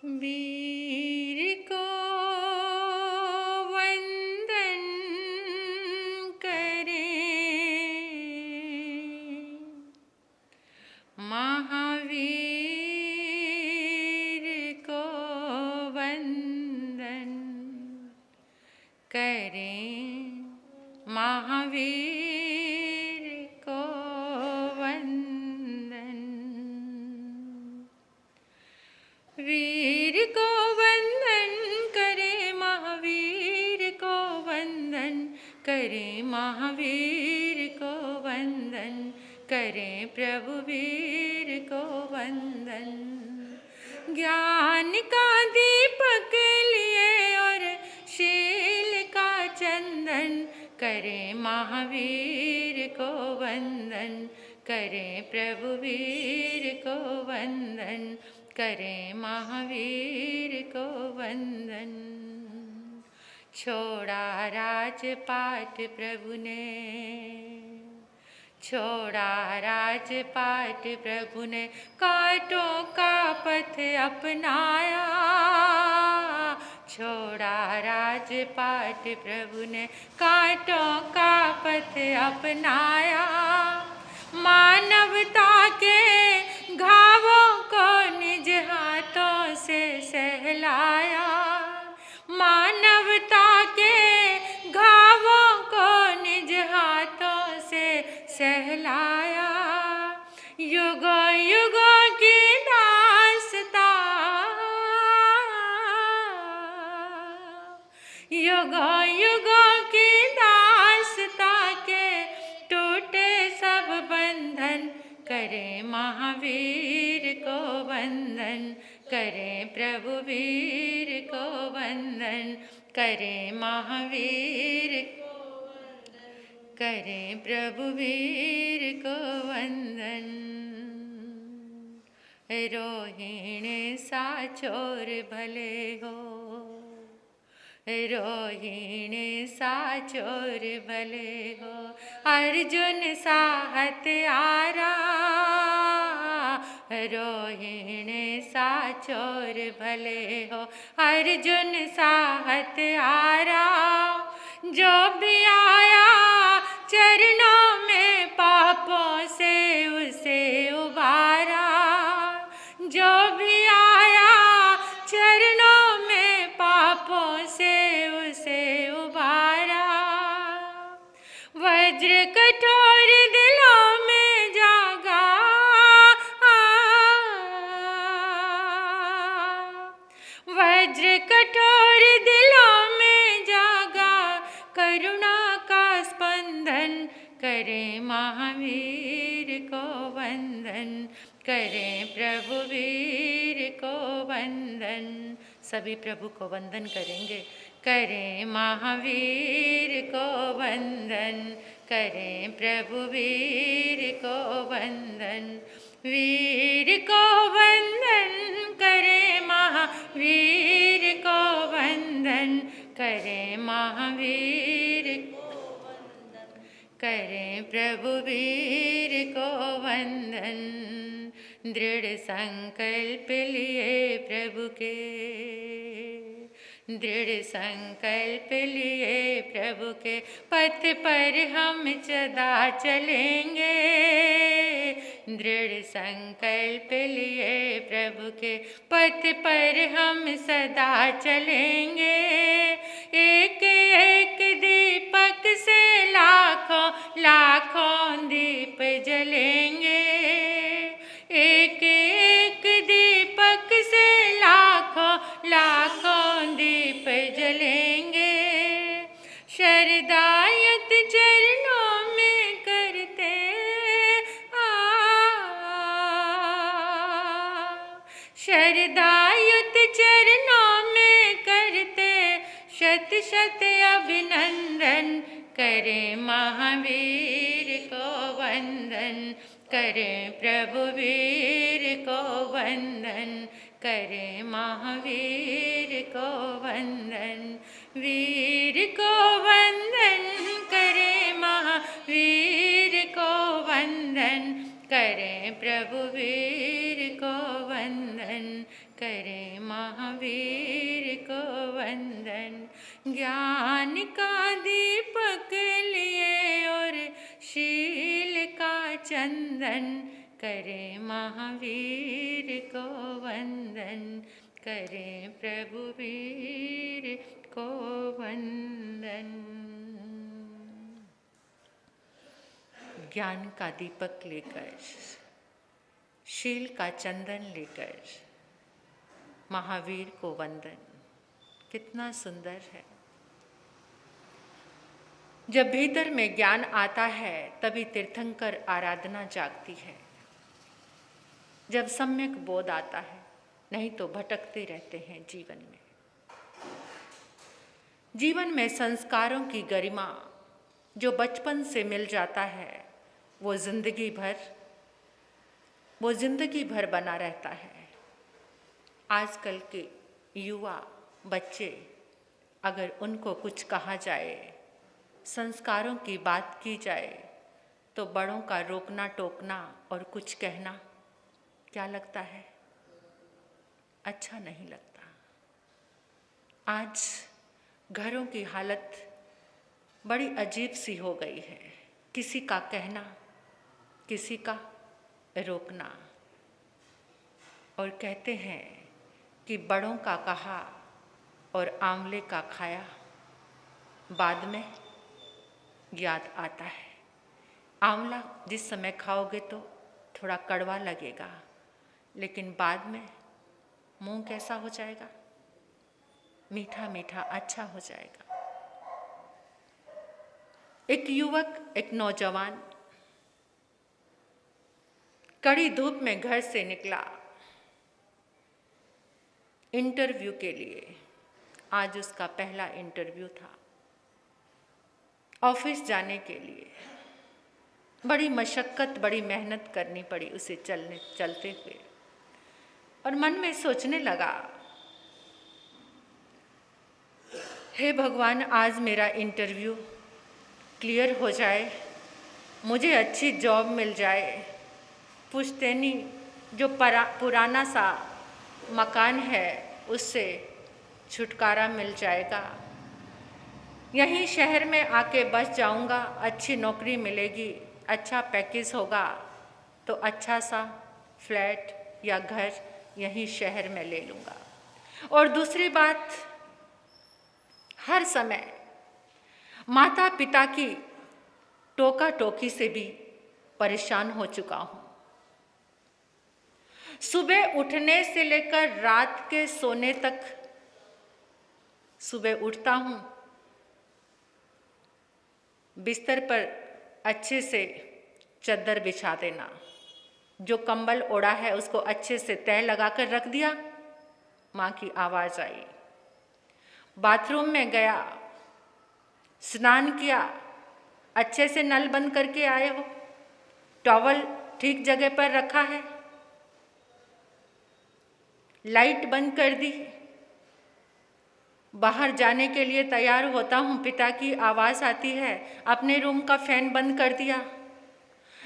वीर को वंदन करें, महावीर को वंदन करें, महावीर को वंदन। वीर को वंदन करें, महावीर को वंदन करें, महावीर को वंदन करें, प्रभु वीर को वंदन। ज्ञान का दीपक लिए और शील का चंदन करें, महावीर को वंदन करें, प्रभु वीर को वंदन करें, महावीर को वंदन। छोड़ा राजपाट प्रभु ने, छोड़ा राजपाट प्रभु ने, कांटों का पथ अपनाया। छोड़ा राजपाट प्रभु ने, कांटों का पथ अपनाया। मानवता के घावों को निज हाथों से सहलाया। मानवता के घावों को निज हाथों से सहलाया। युगों युगों की दास्तां, युगों युगों की दास्तां के टूटे सब बंधन करें, महावीर को वंदन करें, प्रभु वीर को वंदन करें, महावीर करें, प्रभु वीर को वंदन। रोहिणी सा चोर भले हो, रोहिणी सा चोर भले हो, अर्जुन सा हत्यारा। रोहिणी सा चोर भले हो, अर्जुन सा हत्यारा। जो भी आया चरणों में पापों से उसे उबारा। जो भी आया चरणों में पापों से उसे उबारा। वज्र कठोर दिलों में जागा, वज्र कठोर दिलों में जागा। करुणा का स्पंदन करें, महावीर को वंदन करें, प्रभु वीर को वंदन। सभी प्रभु को वंदन करेंगे। करें महावीर को वंदन करें, प्रभु वीर को वंदन। वीर को वंदन करें, महावीर को वंदन करें, महावीर करें, प्रभु वीर को वंदन। दृढ़ संकल्प लिए प्रभु के, दृढ़ संकल्प लिए प्रभु के, पथ पर हम सदा चलेंगे। दृढ़ संकल्प लिए प्रभु के, पथ पर हम सदा चलेंगे। एक एक दीपक से लाखों लाखों दीप जलेंगे। एक एक दीपक से लाखों लाखों दीप जलेंगे। शरदायत चरणों में करते शरदायत चरणों में करते शत शत अभिनंदन करें, महावीर को वंदन करें, प्रभु वीर को वंदन करें, महावीर को वंदन। वीर को वंदन करें, महावीर को वंदन करें, प्रभु वीर को वंदन करें महावीर को वंदन। ज्ञान का दीपक लिए और शील का चंदन, करें महावीर को वंदन, करें प्रभु वीर को वंदन। ज्ञान का दीपक लेकर, शील का चंदन लेकर महावीर को वंदन, कितना सुंदर है। जब भीतर में ज्ञान आता है तभी तीर्थंकर आराधना जागती है। जब सम्यक बोध आता है, नहीं तो भटकते रहते हैं जीवन में। जीवन में संस्कारों की गरिमा जो बचपन से मिल जाता है वो जिंदगी भर बना रहता है। आजकल के युवा बच्चे, अगर उनको कुछ कहा जाए, संस्कारों की बात की जाए, तो बड़ों का रोकना टोकना और कुछ कहना क्या लगता है? अच्छा नहीं लगता। आज घरों की हालत बड़ी अजीब सी हो गई है। किसी का कहना, किसी का रोकना, और कहते हैं कि बड़ों का कहा और आंवले का खाया बाद में याद आता है। आंवला जिस समय खाओगे तो थोड़ा कड़वा लगेगा, लेकिन बाद में मुंह कैसा हो जाएगा? मीठा मीठा अच्छा हो जाएगा। एक युवक, एक नौजवान कड़ी धूप में घर से निकला इंटरव्यू के लिए। आज उसका पहला इंटरव्यू था। ऑफिस जाने के लिए बड़ी मशक्कत, बड़ी मेहनत करनी पड़ी उसे चलते हुए। और मन में सोचने लगा, हे भगवान, आज मेरा इंटरव्यू क्लियर हो जाए, मुझे अच्छी जॉब मिल जाए, पुश्तैनी जो पुराना सा मकान है उससे छुटकारा मिल जाएगा, यहीं शहर में आके बस जाऊंगा, अच्छी नौकरी मिलेगी, अच्छा पैकेज होगा तो अच्छा सा फ्लैट या घर यहीं शहर में ले लूँगा। और दूसरी बात, हर समय माता पिता की टोका टोकी से भी परेशान हो चुका हूँ। सुबह उठने से लेकर रात के सोने तक, सुबह उठता हूँ, बिस्तर पर अच्छे से चद्दर बिछा देना, जो कंबल ओढ़ा है उसको अच्छे से तह लगाकर रख दिया, माँ की आवाज़ आई। बाथरूम में गया, स्नान किया, अच्छे से नल बंद करके आए हो, टॉवल ठीक जगह पर रखा है, लाइट बंद कर दी, बाहर जाने के लिए तैयार होता हूँ, पिता की आवाज़ आती है, अपने रूम का फैन बंद कर दिया।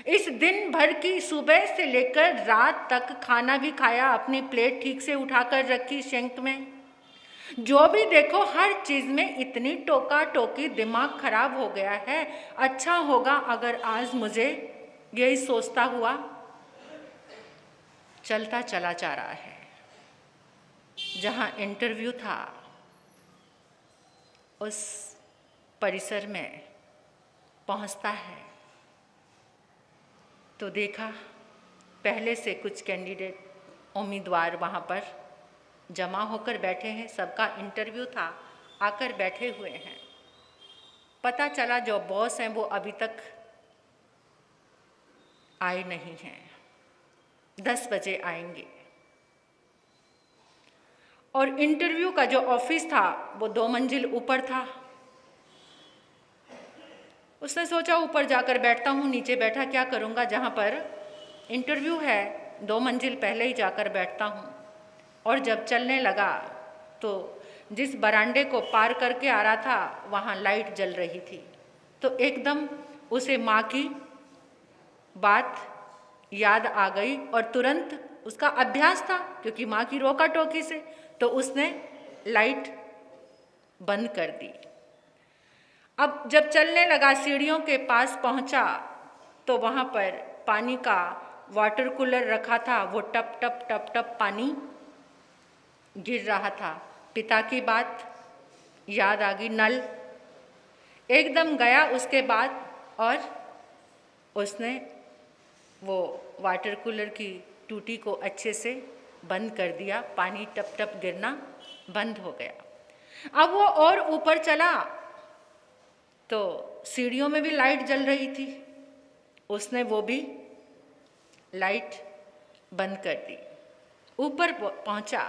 इस दिन भर की सुबह से लेकर रात तक खाना भी खाया, अपनी प्लेट ठीक से उठाकर रखी सिंक में, जो भी देखो हर चीज़ में इतनी टोका टोकी, दिमाग खराब हो गया है। अच्छा होगा अगर आज मुझे यही सोचता हुआ चलता चला जा रहा है। जहाँ इंटरव्यू था उस परिसर में पहुँचता है तो देखा पहले से कुछ कैंडिडेट, उम्मीदवार वहाँ पर जमा होकर बैठे हैं। सबका इंटरव्यू था, आकर बैठे हुए हैं। पता चला जो बॉस हैं वो अभी तक आए नहीं हैं, 10 बजे आएंगे। और इंटरव्यू का जो ऑफिस था वो 2 मंजिल ऊपर था। उसने सोचा ऊपर जाकर बैठता हूँ, नीचे बैठा क्या करूँगा, जहाँ पर इंटरव्यू है 2 मंजिल पहले ही जाकर बैठता हूँ। और जब चलने लगा तो जिस बरामदे को पार करके आ रहा था वहाँ लाइट जल रही थी, तो एकदम उसे माँ की बात याद आ गई और तुरंत उसका अभ्यास था क्योंकि माँ की रोका टोकी से, तो उसने लाइट बंद कर दी। अब जब चलने लगा, सीढ़ियों के पास पहुंचा तो वहाँ पर पानी का वाटर कूलर रखा था, वो टप टप टप टप पानी गिर रहा था। पिता की बात याद आ गई, नल एकदम गया उसके बाद, और उसने वो वाटर कूलर की टूटी को अच्छे से बंद कर दिया, पानी टप टप गिरना बंद हो गया। अब वो और ऊपर चला तो सीढ़ियों में भी लाइट जल रही थी, उसने वो भी लाइट बंद कर दी। ऊपर पहुंचा,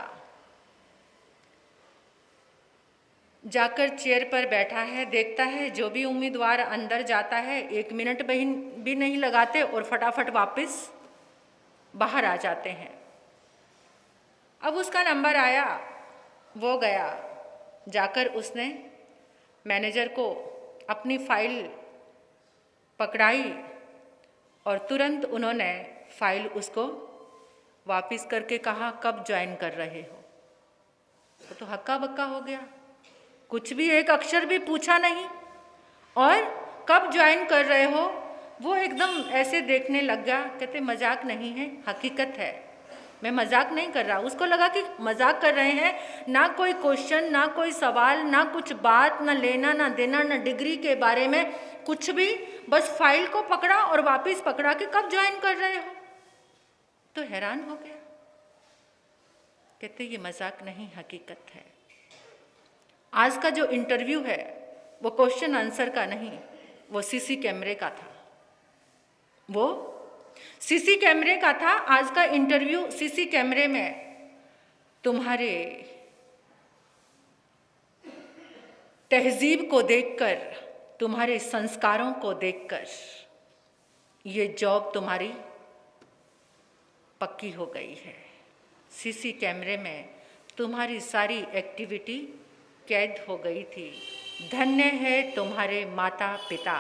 जाकर चेयर पर बैठा है, देखता है जो भी उम्मीदवार अंदर जाता है 1 मिनट भी नहीं लगाते और फटाफट वापस बाहर आ जाते हैं। अब उसका नंबर आया, वो गया, जाकर उसने मैनेजर को अपनी फाइल पकड़ाई और तुरंत उन्होंने फाइल उसको वापस करके कहा, कब ज्वाइन कर रहे हो? तो हक्का बक्का हो गया, कुछ भी एक अक्षर भी पूछा नहीं, और कब ज्वाइन कर रहे हो वो एकदम ऐसे देखने लग गया। कहते मजाक नहीं है, हकीकत है, मैं मजाक नहीं कर रहा। उसको लगा कि मजाक कर रहे हैं, ना कोई क्वेश्चन, ना कोई सवाल, ना कुछ बात, ना लेना ना देना, ना डिग्री के बारे में कुछ भी, बस फाइल को पकड़ा और वापस पकड़ा कि कब ज्वाइन कर रहे हो। तो हैरान हो गया, कहते ये मजाक नहीं, हकीकत है। आज का जो इंटरव्यू है वो क्वेश्चन आंसर का नहीं, वो सीसी कैमरे का था, वो सीसी कैमरे का था। आज का इंटरव्यू सीसी कैमरे में तुम्हारे तहजीब को देखकर, तुम्हारे संस्कारों को देखकर ये जॉब तुम्हारी पक्की हो गई है। सीसी कैमरे में तुम्हारी सारी एक्टिविटी कैद हो गई थी। धन्य है तुम्हारे माता पिता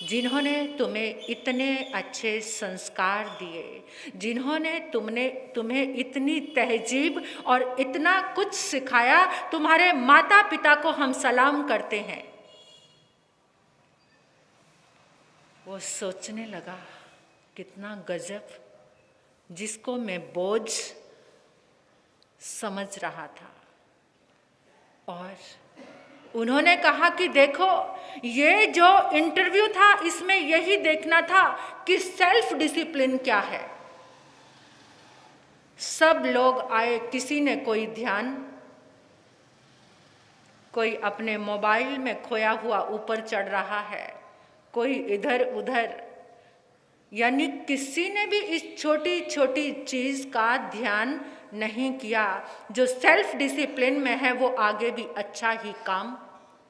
जिन्होंने तुम्हें इतने अच्छे संस्कार दिए, जिन्होंने तुम्हें इतनी तहजीब और इतना कुछ सिखाया। तुम्हारे माता पिता को हम सलाम करते हैं। वो सोचने लगा, कितना गजब, जिसको मैं बोझ समझ रहा था। और उन्होंने कहा कि देखो, ये जो इंटरव्यू था इसमें यही देखना था कि सेल्फ डिसिप्लिन क्या है। सब लोग आए, किसी ने कोई ध्यान, कोई अपने मोबाइल में खोया हुआ ऊपर चढ़ रहा है, कोई इधर उधर, यानी किसी ने भी इस छोटी छोटी चीज का ध्यान नहीं किया। जो सेल्फ डिसिप्लिन में है वो आगे भी अच्छा ही काम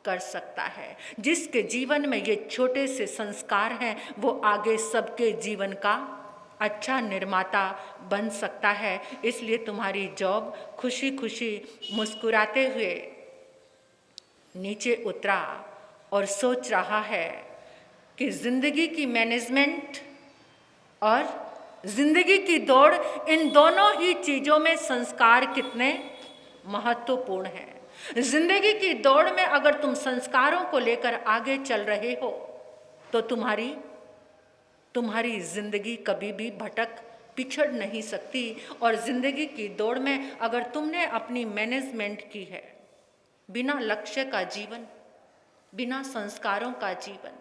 कर सकता है। जिसके जीवन में ये छोटे से संस्कार हैं वो आगे सबके जीवन का अच्छा निर्माता बन सकता है। इसलिए तुम्हारी जॉब खुशी खुशी मुस्कुराते हुए नीचे उतरा और सोच रहा है कि जिंदगी की मैनेजमेंट और जिंदगी की दौड़, इन दोनों ही चीजों में संस्कार कितने महत्वपूर्ण हैं। जिंदगी की दौड़ में अगर तुम संस्कारों को लेकर आगे चल रहे हो तो तुम्हारी जिंदगी कभी भी भटक पिछड़ नहीं सकती। और जिंदगी की दौड़ में अगर तुमने अपनी मैनेजमेंट की है, बिना लक्ष्य का जीवन, बिना संस्कारों का जीवन।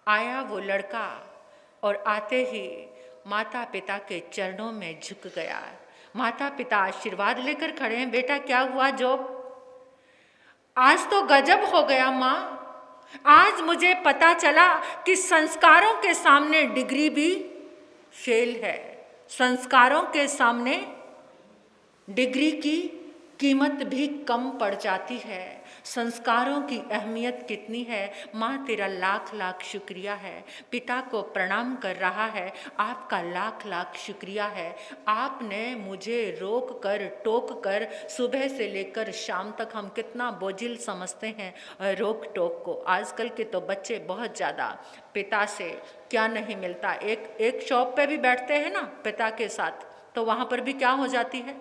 आया वो लड़का और आते ही माता पिता के चरणों में झुक गया। माता पिता आशीर्वाद लेकर खड़े हैं, बेटा क्या हुआ जॉब? आज तो गजब हो गया माँ, आज मुझे पता चला कि संस्कारों के सामने डिग्री भी फेल है। संस्कारों के सामने डिग्री की कीमत भी कम पड़ जाती है। संस्कारों की अहमियत कितनी है। माँ तेरा लाख लाख शुक्रिया है। पिता को प्रणाम कर रहा है, आपका लाख लाख शुक्रिया है। आपने मुझे रोक कर टोक कर, सुबह से लेकर शाम तक हम कितना बोझिल समझते हैं रोक टोक को। आजकल के तो बच्चे बहुत ज़्यादा पिता से क्या नहीं मिलता। एक शॉप पे भी बैठते हैं ना पिता के साथ, तो वहाँ पर भी क्या हो जाती है,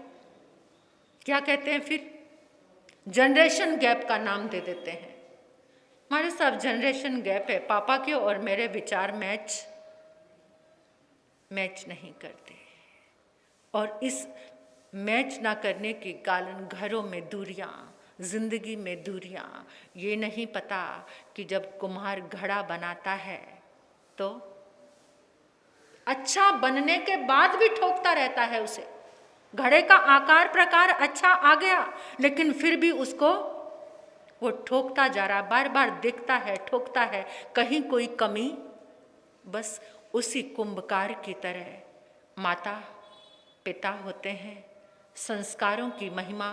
क्या कहते हैं फिर, जनरेशन गैप का नाम दे देते हैं। हमारे साथ जनरेशन गैप है, पापा के और मेरे विचार मैच नहीं करते, और इस मैच ना करने के कारण घरों में दूरियां, जिंदगी में दूरियां। ये नहीं पता कि जब कुम्हार घड़ा बनाता है तो अच्छा बनने के बाद भी ठोकता रहता है उसे। घड़े का आकार प्रकार अच्छा आ गया, लेकिन फिर भी उसको वो ठोकता जा रहा, बार बार देखता है, ठोकता है, कहीं कोई कमी। बस उसी कुंभकार की तरह माता पिता होते हैं, संस्कारों की महिमा।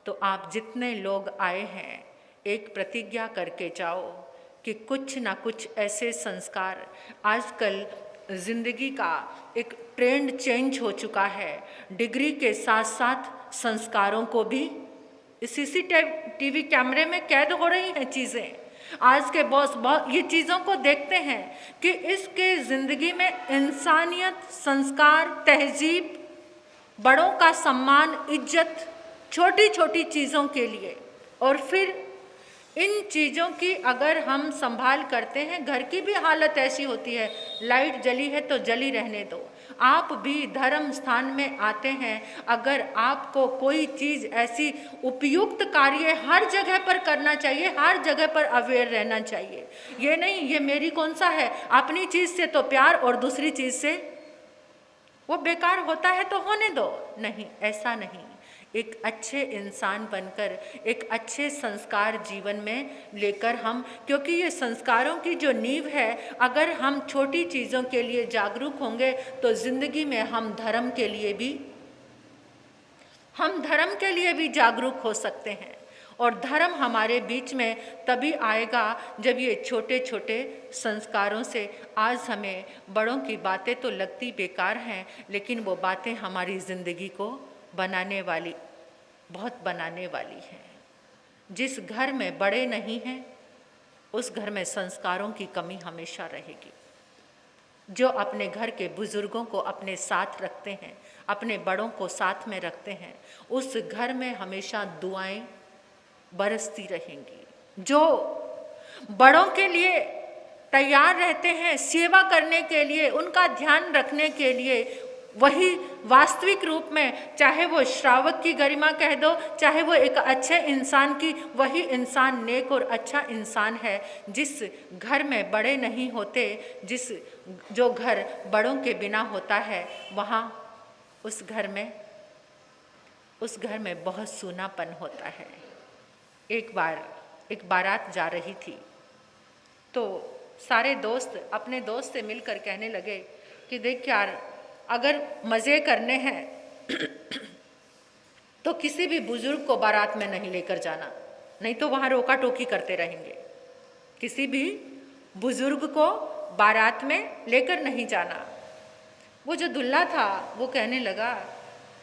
तो आप जितने लोग आए हैं, एक प्रतिज्ञा करके जाओ कि कुछ ना कुछ ऐसे संस्कार। आजकल जिंदगी का एक ट्रेंड चेंज हो चुका है, डिग्री के साथ साथ संस्कारों को भी सीसीटीवी कैमरे में कैद हो रही हैं चीज़ें। आज के बॉस ये चीज़ों को देखते हैं कि इसके ज़िंदगी में इंसानियत, संस्कार, तहजीब, बड़ों का सम्मान, इज्जत, छोटी छोटी चीज़ों के लिए। और फिर इन चीज़ों की अगर हम संभाल करते हैं, घर की भी हालत ऐसी होती है, लाइट जली है तो जली रहने दो। आप भी धर्म स्थान में आते हैं, अगर आपको कोई चीज़ ऐसी उपयुक्त कार्य हर जगह पर करना चाहिए, हर जगह पर अवेयर रहना चाहिए। ये नहीं ये मेरी कौन सा है, अपनी चीज़ से तो प्यार और दूसरी चीज़ से वो बेकार होता है तो होने दो। नहीं, ऐसा नहीं। एक अच्छे इंसान बनकर, एक अच्छे संस्कार जीवन में लेकर हम, क्योंकि ये संस्कारों की जो नींव है, अगर हम छोटी चीज़ों के लिए जागरूक होंगे तो ज़िंदगी में हम धर्म के लिए भी जागरूक हो सकते हैं। और धर्म हमारे बीच में तभी आएगा जब ये छोटे छोटे संस्कारों से, आज हमें बड़ों की बातें तो लगती बेकार हैं, लेकिन वो बातें हमारी ज़िंदगी को बहुत बनाने वाली हैं। जिस घर में बड़े नहीं हैं, उस घर में संस्कारों की कमी हमेशा रहेगी। जो अपने घर के बुजुर्गों को अपने साथ रखते हैं, अपने बड़ों को साथ में रखते हैं, उस घर में हमेशा दुआएं बरसती रहेंगी। जो बड़ों के लिए तैयार रहते हैं, सेवा करने के लिए, उनका ध्यान रखने के लिए, वही वास्तविक रूप में, चाहे वो श्रावक की गरिमा कह दो, चाहे वो एक अच्छे इंसान की, वही इंसान नेक और अच्छा इंसान है। जिस घर में बड़े नहीं होते, जो घर बड़ों के बिना होता है, वहाँ उस घर में बहुत सूनापन होता है। एक बार एक बारात जा रही थी, तो सारे दोस्त अपने दोस्त से मिलकर कहने लगे कि देख यार, अगर मज़े करने हैं तो किसी भी बुजुर्ग को बारात में नहीं लेकर जाना, नहीं तो वहाँ रोका टोकी करते रहेंगे। किसी भी बुजुर्ग को बारात में लेकर नहीं जाना। वो जो दुल्हा था वो कहने लगा,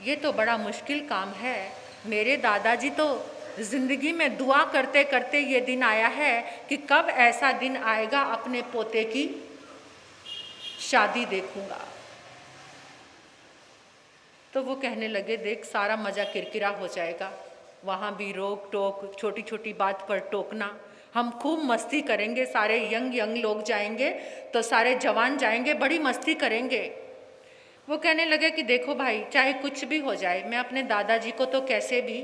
ये तो बड़ा मुश्किल काम है, मेरे दादाजी तो ज़िंदगी में दुआ करते करते ये दिन आया है कि कब ऐसा दिन आएगा अपने पोते की शादी देखूंगा। तो वो कहने लगे, देख सारा मज़ा किरकिरा हो जाएगा, वहाँ भी रोक टोक, छोटी छोटी बात पर टोकना। हम खूब मस्ती करेंगे, सारे यंग लोग जाएंगे, तो सारे जवान जाएंगे, बड़ी मस्ती करेंगे। वो कहने लगे कि देखो भाई, चाहे कुछ भी हो जाए, मैं अपने दादाजी को तो कैसे भी,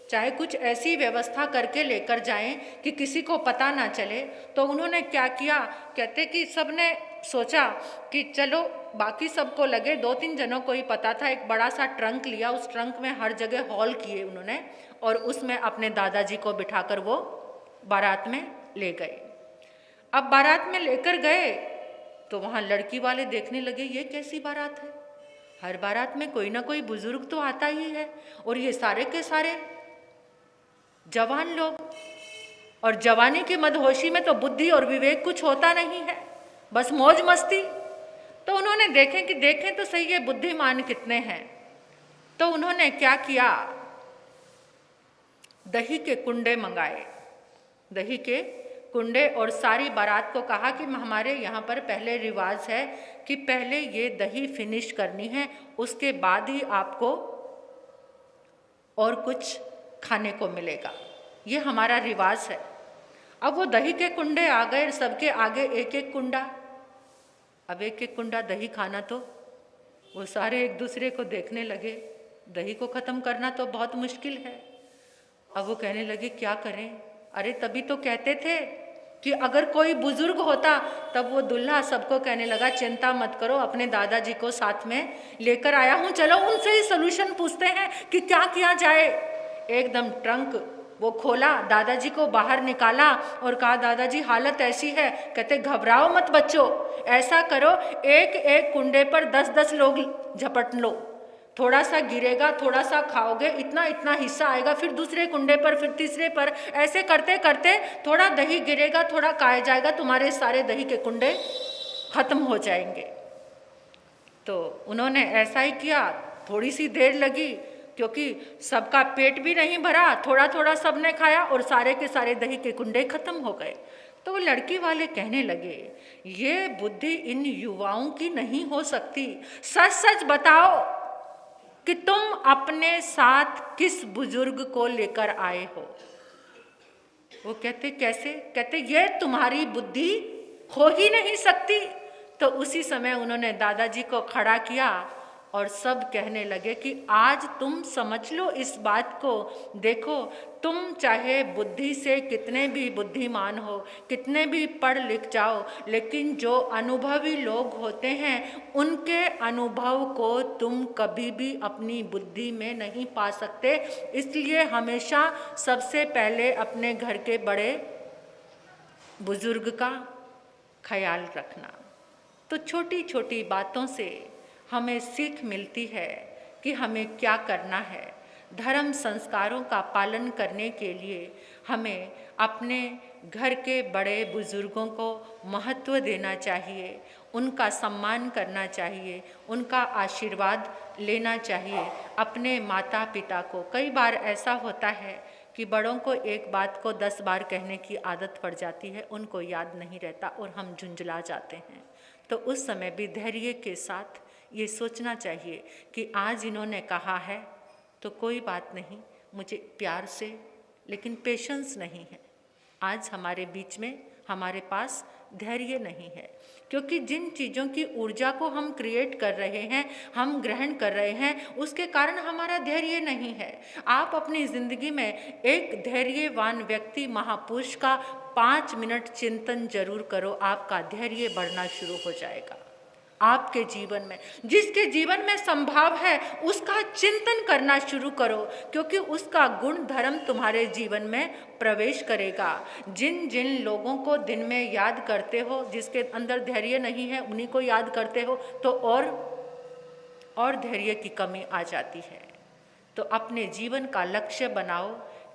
चाहे कुछ ऐसी व्यवस्था करके लेकर जाएं कि किसी को पता ना चले। तो उन्होंने क्या किया, कहते कि सबने सोचा कि चलो, बाकी सबको लगे, 2-3 जनों को ही पता था, एक बड़ा सा ट्रंक लिया, उस ट्रंक में हर जगह हॉल किए उन्होंने, और उसमें अपने दादाजी को बिठाकर वो बारात में ले गए। अब बारात में लेकर गए तो वहाँ लड़की वाले देखने लगे, ये कैसी बारात है, हर बारात में कोई ना कोई बुजुर्ग तो आता ही है, और ये सारे के सारे जवान लोग, और जवानी की मदहोशी में तो बुद्धि और विवेक कुछ होता नहीं है, बस मौज मस्ती। तो उन्होंने देखें तो सही है बुद्धिमान कितने हैं। तो उन्होंने क्या किया, दही के कुंडे मंगाए, दही के कुंडे और सारी बारात को कहा कि हमारे यहाँ पर पहले रिवाज है कि पहले ये दही फिनिश करनी है, उसके बाद ही आपको और कुछ खाने को मिलेगा, ये हमारा रिवाज है। अब वो दही के कुंडे आ गए, सबके आगे एक एक कुंडा। अब एक एक कुंडा दही खाना, तो वो सारे एक दूसरे को देखने लगे, दही को ख़त्म करना तो बहुत मुश्किल है। अब वो कहने लगे क्या करें? अरे तभी तो कहते थे कि अगर कोई बुजुर्ग होता, तब वो दूल्हा सबको कहने लगा चिंता मत करो, अपने दादाजी को साथ में लेकर आया हूँ, चलो उनसे ही सलूशन पूछते हैं कि क्या किया जाए। एकदम ट्रंक वो खोला, दादाजी को बाहर निकाला और कहा दादाजी हालत ऐसी है। कहते घबराओ मत बच्चों, ऐसा करो एक एक कुंडे पर 10-10 लोग झपट लो, थोड़ा सा गिरेगा, थोड़ा सा खाओगे, इतना इतना हिस्सा आएगा, फिर दूसरे कुंडे पर, फिर तीसरे पर, ऐसे करते करते थोड़ा दही गिरेगा, थोड़ा खाया जाएगा, तुम्हारे सारे दही के कुंडे खत्म हो जाएंगे। तो उन्होंने ऐसा ही किया। थोड़ी सी देर लगी क्योंकि सबका पेट भी नहीं भरा, थोड़ा थोड़ा सबने खाया और सारे के सारे दही के कुंडे खत्म हो गए। तो वो लड़की वाले कहने लगे ये बुद्धि इन युवाओं की नहीं हो सकती, सच सच बताओ कि तुम अपने साथ किस बुजुर्ग को लेकर आए हो। वो कहते कैसे? कहते ये तुम्हारी बुद्धि हो ही नहीं सकती। तो उसी समय उन्होंने दादाजी को खड़ा किया और सब कहने लगे कि आज तुम समझ लो इस बात को, देखो तुम चाहे बुद्धि से कितने भी बुद्धिमान हो, कितने भी पढ़ लिख जाओ, लेकिन जो अनुभवी लोग होते हैं उनके अनुभव को तुम कभी भी अपनी बुद्धि में नहीं पा सकते। इसलिए हमेशा सबसे पहले अपने घर के बड़े बुजुर्ग का ख्याल रखना। तो छोटी छोटी बातों से हमें सीख मिलती है कि हमें क्या करना है। धर्म संस्कारों का पालन करने के लिए हमें अपने घर के बड़े बुजुर्गों को महत्व देना चाहिए, उनका सम्मान करना चाहिए, उनका आशीर्वाद लेना चाहिए। अपने माता पिता को, कई बार ऐसा होता है कि बड़ों को एक बात को 10 बार कहने की आदत पड़ जाती है, उनको याद नहीं रहता और हम झुंझला जाते हैं। तो उस समय भी धैर्य के साथ ये सोचना चाहिए कि आज इन्होंने कहा है तो कोई बात नहीं, मुझे प्यार से, लेकिन पेशेंस नहीं है। आज हमारे बीच में हमारे पास धैर्य नहीं है, क्योंकि जिन चीज़ों की ऊर्जा को हम क्रिएट कर रहे हैं, हम ग्रहण कर रहे हैं, उसके कारण हमारा धैर्य नहीं है। आप अपनी ज़िंदगी में एक धैर्यवान व्यक्ति, महापुरुष का 5 मिनट चिंतन जरूर करो, आपका धैर्य बढ़ना शुरू हो जाएगा। आपके जीवन में, जिसके जीवन में संभाव है उसका चिंतन करना शुरू करो, क्योंकि उसका गुण धर्म तुम्हारे जीवन में प्रवेश करेगा। जिन जिन लोगों को दिन में याद करते हो, जिसके अंदर धैर्य नहीं है उन्हीं को याद करते हो, तो और धैर्य की कमी आ जाती है। तो अपने जीवन का लक्ष्य बनाओ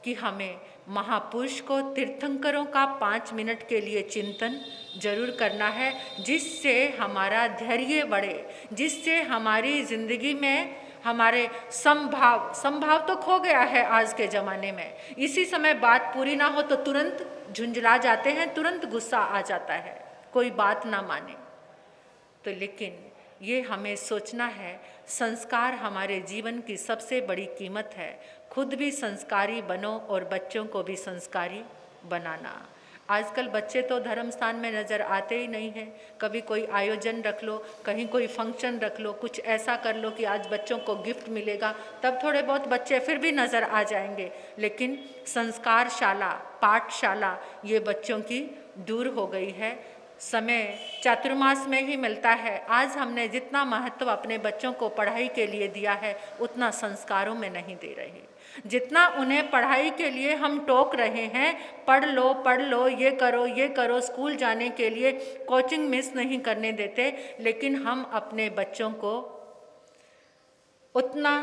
कि हमें महापुरुष को, तीर्थंकरों का 5 मिनट के लिए चिंतन जरूर करना है, जिससे हमारा धैर्य बढ़े, जिससे हमारी ज़िंदगी में हमारे संभाव तो खो गया है आज के ज़माने में। इसी समय बात पूरी ना हो तो तुरंत झुंझला जाते हैं, तुरंत गुस्सा आ जाता है, कोई बात ना माने। तो लेकिन ये हमें सोचना है, संस्कार हमारे जीवन की सबसे बड़ी कीमत है। खुद भी संस्कारी बनो और बच्चों को भी संस्कारी बनाना। आजकल बच्चे तो धर्म स्थान में नज़र आते ही नहीं हैं। कभी कोई आयोजन रख लो, कहीं कोई फंक्शन रख लो, कुछ ऐसा कर लो कि आज बच्चों को गिफ्ट मिलेगा, तब थोड़े बहुत बच्चे फिर भी नज़र आ जाएंगे। लेकिन संस्कारशाला, पाठशाला ये बच्चों की दूर हो गई है। समय चातुर्मास में ही मिलता है। आज हमने जितना महत्व अपने बच्चों को पढ़ाई के लिए दिया है, उतना संस्कारों में नहीं दे रहे। जितना उन्हें पढ़ाई के लिए हम टोक रहे हैं, पढ़ लो, ये करो, स्कूल जाने के लिए कोचिंग मिस नहीं करने देते, लेकिन हम अपने बच्चों को उतना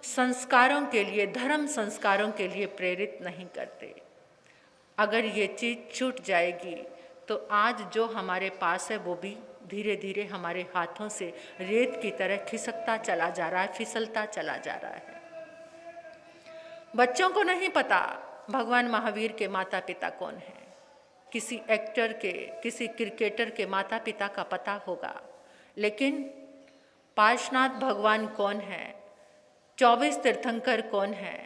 संस्कारों के लिए, धर्म संस्कारों के लिए प्रेरित नहीं करते। अगर ये चीज़ छूट जाएगी तो आज जो हमारे पास है वो भी धीरे धीरे हमारे हाथों से रेत की तरह खिसकता चला जा रहा है, फिसलता चला जा रहा है। बच्चों को नहीं पता भगवान महावीर के माता पिता कौन हैं, किसी एक्टर के, किसी क्रिकेटर के माता पिता का पता होगा, लेकिन पार्श्वनाथ भगवान कौन है, 24 तीर्थंकर कौन है,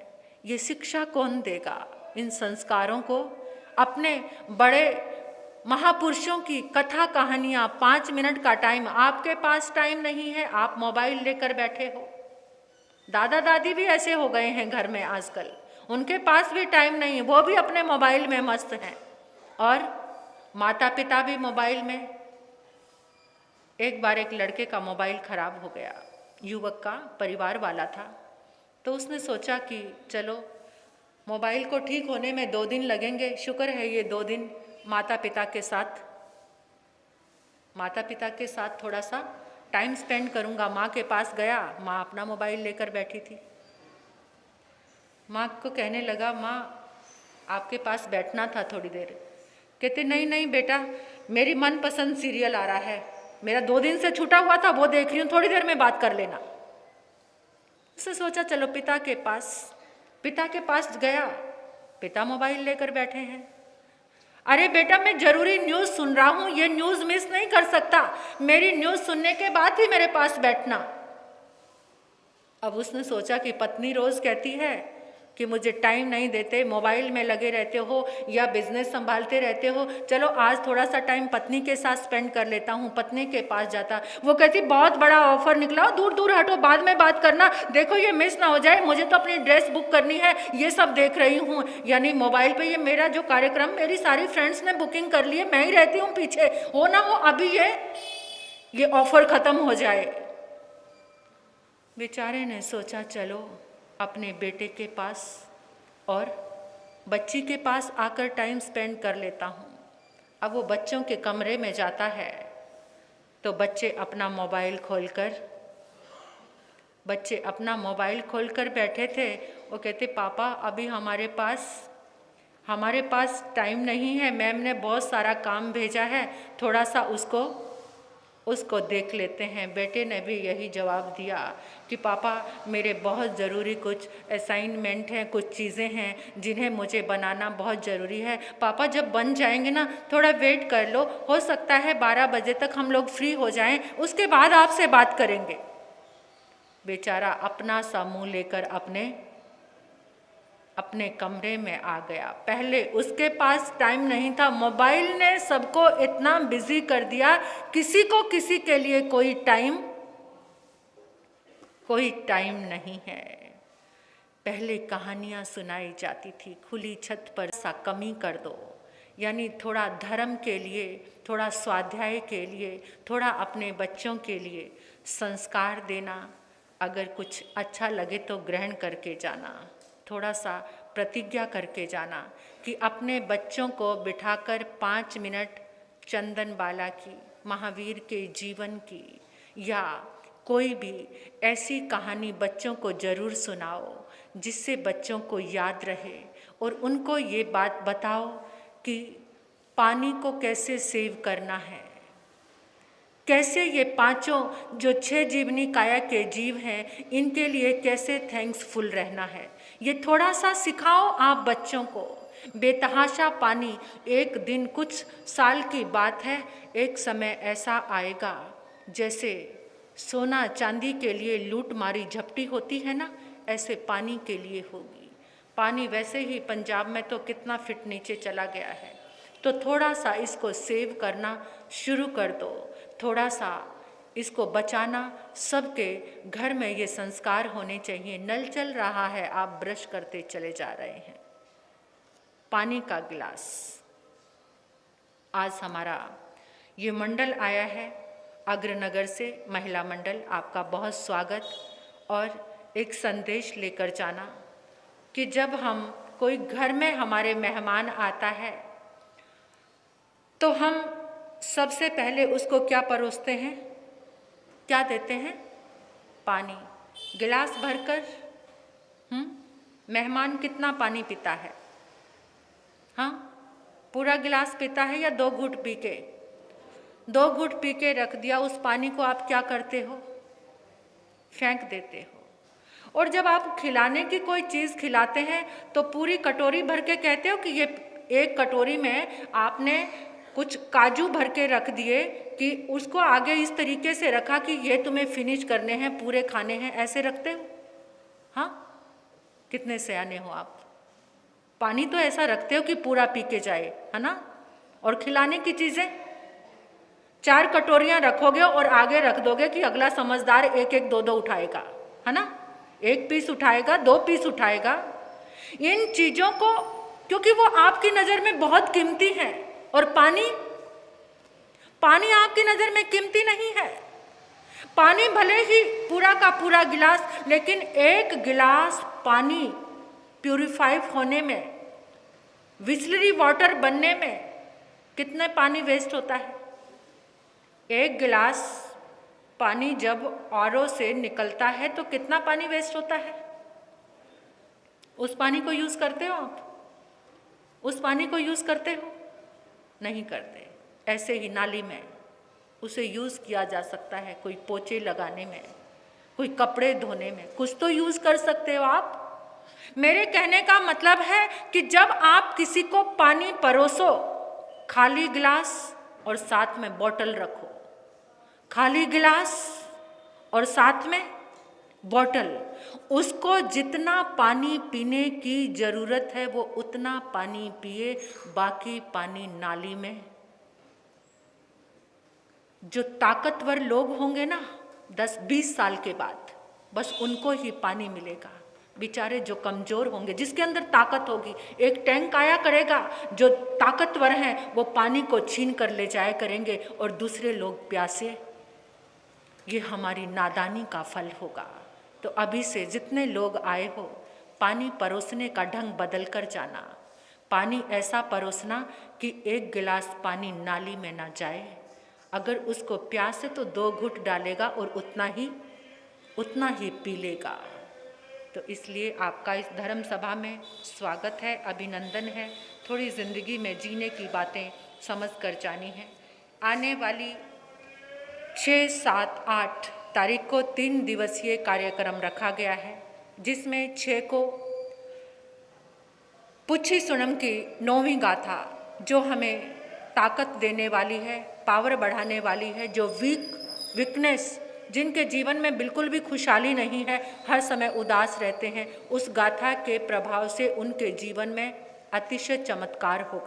ये शिक्षा कौन देगा? इन संस्कारों को अपने बड़े महापुरुषों की कथा कहानियाँ, 5 मिनट का टाइम, आपके पास टाइम नहीं है, आप मोबाइल लेकर बैठे हो। दादा दादी भी ऐसे हो गए हैं घर में आजकल, उनके पास भी टाइम नहीं, वो भी अपने मोबाइल में मस्त हैं, और माता पिता भी मोबाइल में। एक बार एक लड़के का मोबाइल खराब हो गया, युवक का, परिवार वाला था, तो उसने सोचा कि चलो मोबाइल को ठीक होने में 2 दिन लगेंगे, शुक्र है ये 2 दिन माता पिता के साथ थोड़ा सा टाइम स्पेंड करूँगा। माँ के पास गया, माँ अपना मोबाइल लेकर बैठी थी। माँ को कहने लगा, माँ आपके पास बैठना था थोड़ी देर। कहते नहीं नहीं बेटा, मेरी मनपसंद सीरियल आ रहा है, मेरा 2 दिन से छूटा हुआ था, वो देख रही हूँ, थोड़ी देर में बात कर लेना। उसने सोचा चलो पिता के पास गया, पिता मोबाइल लेकर बैठे हैं। अरे बेटा, मैं जरूरी न्यूज़ सुन रहा हूँ, ये न्यूज़ मिस नहीं कर सकता, मेरी न्यूज़ सुनने के बाद ही मेरे पास बैठना। अब उसने सोचा कि पत्नी रोज़ कहती है कि मुझे टाइम नहीं देते, मोबाइल में लगे रहते हो या बिजनेस संभालते रहते हो, चलो आज थोड़ा सा टाइम पत्नी के साथ स्पेंड कर लेता हूँ। पत्नी के पास जाता, वो कहती बहुत बड़ा ऑफर निकला, दूर दूर हटो, बाद में बात करना, देखो ये मिस ना हो जाए, मुझे तो अपनी ड्रेस बुक करनी है, ये सब देख रही हूँ। यानी मोबाइल पे ये मेरा जो कार्यक्रम, मेरी सारी फ्रेंड्स ने बुकिंग कर ली है, मैं ही रहती हूँ पीछे, हो ना हो अभी ये ऑफर ख़त्म हो जाए। बेचारे ने सोचा चलो अपने बेटे के पास और बच्ची के पास आकर टाइम स्पेंड कर लेता हूँ। अब वो बच्चों के कमरे में जाता है तो बच्चे अपना मोबाइल खोलकर बैठे थे। वो कहते पापा अभी हमारे पास टाइम नहीं है, मैम ने बहुत सारा काम भेजा है, थोड़ा सा उसको देख लेते हैं। बेटे ने भी यही जवाब दिया कि पापा मेरे बहुत ज़रूरी कुछ असाइनमेंट हैं, कुछ चीज़ें हैं जिन्हें मुझे बनाना बहुत ज़रूरी है। पापा जब बन जाएंगे ना, थोड़ा वेट कर लो, हो सकता है 12 बजे तक हम लोग फ्री हो जाएं, उसके बाद आपसे बात करेंगे। बेचारा अपना सा मुँह लेकर अपने कमरे में आ गया। पहले उसके पास टाइम नहीं था, मोबाइल ने सबको इतना बिजी कर दिया, किसी को किसी के लिए कोई टाइम नहीं है। पहले कहानियाँ सुनाई जाती थी, खुली छत पर सा कमी कर दो, यानी थोड़ा धर्म के लिए, थोड़ा स्वाध्याय के लिए, थोड़ा अपने बच्चों के लिए संस्कार देना, अगर कुछ अच्छा लगे तो ग्रहण करके जाना, थोड़ा सा प्रतिज्ञा करके जाना कि अपने बच्चों को बिठाकर 5 मिनट चंदन बाला की, महावीर के जीवन की या कोई भी ऐसी कहानी बच्चों को ज़रूर सुनाओ जिससे बच्चों को याद रहे, और उनको ये बात बताओ कि पानी को कैसे सेव करना है, कैसे ये पांचों जो 6 जीवनी काया के जीव हैं इनके लिए कैसे थैंक्सफुल रहना है। ये थोड़ा सा सिखाओ आप बच्चों को। बेतहाशा पानी, एक दिन, कुछ साल की बात है, एक समय ऐसा आएगा जैसे सोना चांदी के लिए लूट मारी झपटी होती है ना, ऐसे पानी के लिए होगी। पानी वैसे ही पंजाब में तो कितना फिट नीचे चला गया है, तो थोड़ा सा इसको सेव करना शुरू कर दो, थोड़ा सा इसको बचाना। सबके घर में ये संस्कार होने चाहिए। नल चल रहा है, आप ब्रश करते चले जा रहे हैं, पानी का गिलास। आज हमारा ये मंडल आया है अग्रनगर से, महिला मंडल, आपका बहुत स्वागत। और एक संदेश लेकर जाना कि जब हम कोई घर में हमारे मेहमान आता है तो हम सबसे पहले उसको क्या परोसते हैं, क्या देते हैं? पानी, गिलास भरकर। मेहमान कितना पानी पीता है? हाँ, पूरा गिलास पीता है या 2 घूंट पी के? 2 घूंट पी के रख दिया, उस पानी को आप क्या करते हो? फेंक देते हो। और जब आप खिलाने की कोई चीज़ खिलाते हैं तो पूरी कटोरी भर के कहते हो कि ये एक कटोरी में आपने कुछ काजू भर के रख दिए कि उसको आगे इस तरीके से रखा कि ये तुम्हें फिनिश करने हैं, पूरे खाने हैं, ऐसे रखते हो? हाँ, कितने सयाने हो आप। पानी तो ऐसा रखते हो कि पूरा पी के जाए, है ना। और खिलाने की चीज़ें 4 कटोरियाँ रखोगे और आगे रख दोगे कि अगला समझदार एक एक दो दो उठाएगा, है ना। 1 पीस उठाएगा, 2 पीस उठाएगा। इन चीज़ों को, क्योंकि वो आपकी नज़र में बहुत कीमती हैं। और पानी आपकी नज़र में कीमती नहीं है। पानी भले ही पूरा का पूरा गिलास, लेकिन एक गिलास पानी प्यूरिफाई होने में, बिसलरी वाटर बनने में कितने पानी वेस्ट होता है। एक गिलास पानी जब आरओ से निकलता है तो कितना पानी वेस्ट होता है। उस पानी को यूज़ करते हो आप? उस पानी को यूज़ करते हो? नहीं करते। ऐसे ही नाली में उसे यूज़ किया जा सकता है, कोई पोछे लगाने में, कोई कपड़े धोने में, कुछ तो यूज़ कर सकते हो आप। मेरे कहने का मतलब है कि जब आप किसी को पानी परोसो, खाली गिलास और साथ में बोतल रखो, खाली गिलास और साथ में बोतल, उसको जितना पानी पीने की ज़रूरत है वो उतना पानी पिए, बाकी पानी नाली में। जो ताकतवर लोग होंगे ना 10-20 साल के बाद, बस उनको ही पानी मिलेगा। बेचारे जो कमज़ोर होंगे, जिसके अंदर ताकत होगी, एक टैंक आया करेगा, जो ताकतवर हैं वो पानी को छीन कर ले जाया करेंगे और दूसरे लोग प्यासे। ये हमारी नादानी का फल होगा। तो अभी से जितने लोग आए हो, पानी परोसने का ढंग बदल कर जाना। पानी ऐसा परोसना कि एक गिलास पानी नाली में ना जाए। अगर उसको प्यास है तो 2 घुट डालेगा और उतना ही पी लेगा। तो इसलिए आपका इस धर्म सभा में स्वागत है, अभिनंदन है। थोड़ी ज़िंदगी में जीने की बातें समझ कर जानी है। आने वाली 6, 7, 8 तारीख को 3 दिवसीय कार्यक्रम रखा गया है, जिसमें 6 को पुच्छी सुनम की 9वीं गाथा, जो हमें ताकत देने वाली है, पावर बढ़ाने वाली है, जो वीकनेस, जिनके जीवन में बिल्कुल भी खुशहाली नहीं है, हर समय उदास रहते हैं, उस गाथा के प्रभाव से उनके जीवन में अतिशय चमत्कार होगा।